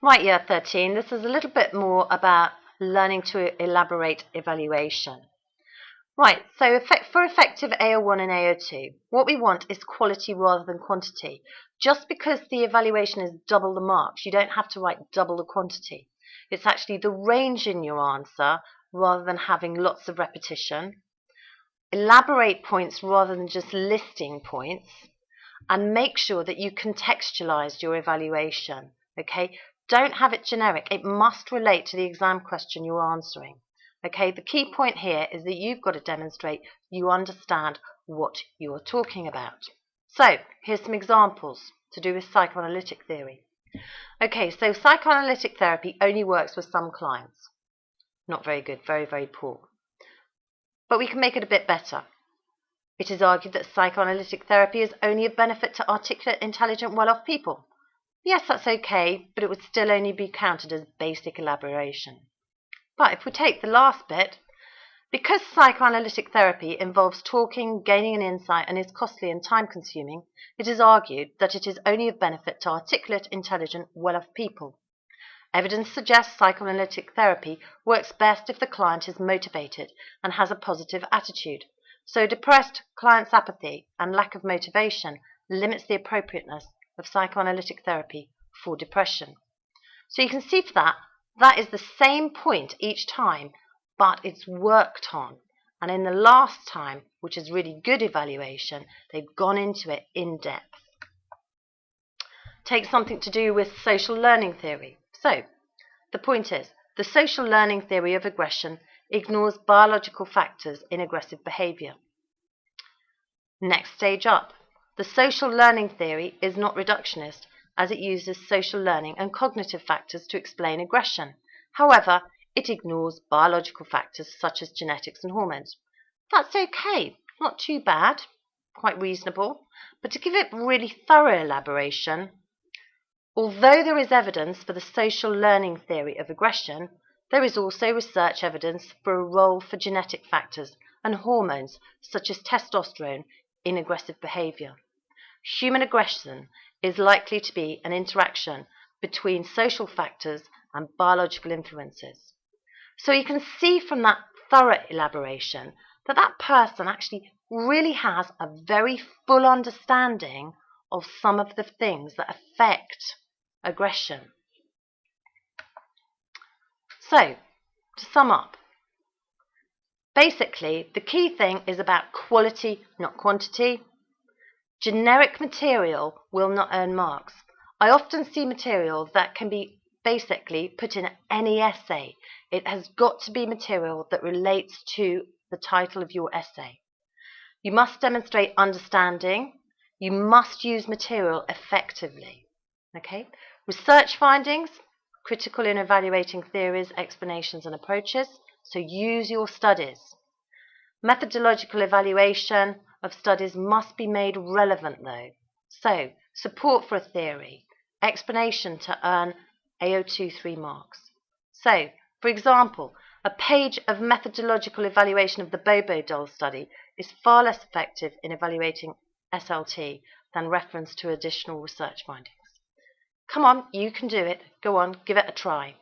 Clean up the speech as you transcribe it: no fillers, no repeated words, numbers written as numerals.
Right, year 13, this is a little bit more about learning to elaborate evaluation. Right, so for effective AO1 and AO2, what we want is quality rather than quantity. Just because the evaluation is double the marks, you don't have to write double the quantity. It's actually the range in your answer rather than having lots of repetition. Elaborate points rather than just listing points, and make sure that you contextualize your evaluation, okay? Don't have it generic. It must relate to the exam question you're answering. Okay, the key point here is that you've got to demonstrate you understand what you're talking about. So, here's some examples to do with psychoanalytic theory. Okay, so psychoanalytic therapy only works with some clients. Not very good, very, very poor. But we can make it a bit better. It is argued that psychoanalytic therapy is only of benefit to articulate, intelligent, well-off people. Yes, that's okay, but it would still only be counted as basic elaboration. But if we take the last bit, because psychoanalytic therapy involves talking, gaining an insight, and is costly and time-consuming, it is argued that it is only of benefit to articulate, intelligent, well-off people. Evidence suggests psychoanalytic therapy works best if the client is motivated and has a positive attitude. So depressed client's apathy and lack of motivation limits the appropriateness of psychoanalytic therapy for depression. So you can see for that is the same point each time, but it's worked on. And in the last time, which is really good evaluation, they've gone into it in depth. Take something to do with social learning theory. So, the point is, the social learning theory of aggression ignores biological factors in aggressive behavior. Next stage up, the social learning theory is not reductionist, as it uses social learning and cognitive factors to explain aggression. However, it ignores biological factors such as genetics and hormones. That's okay, not too bad, quite reasonable. But to give it really thorough elaboration, although there is evidence for the social learning theory of aggression, there is also research evidence for a role for genetic factors and hormones such as testosterone in aggressive behavior. Human aggression is likely to be an interaction between social factors and biological influences. So you can see from that thorough elaboration that that person actually really has a very full understanding of some of the things that affect aggression. So, to sum up, basically the key thing is about quality, not quantity. Generic material will not earn marks. I often see material that can be basically put in any essay. It has got to be material that relates to the title of your essay. You must demonstrate understanding. You must use material effectively. Okay? Research findings, critical in evaluating theories, explanations, and approaches. So use your studies. Methodological evaluation of studies must be made relevant though. So, support for a theory, explanation to earn AO2 3 marks. So, for example, a page of methodological evaluation of the Bobo doll study is far less effective in evaluating SLT than reference to additional research findings. Come on, you can do it. Go on, give it a try.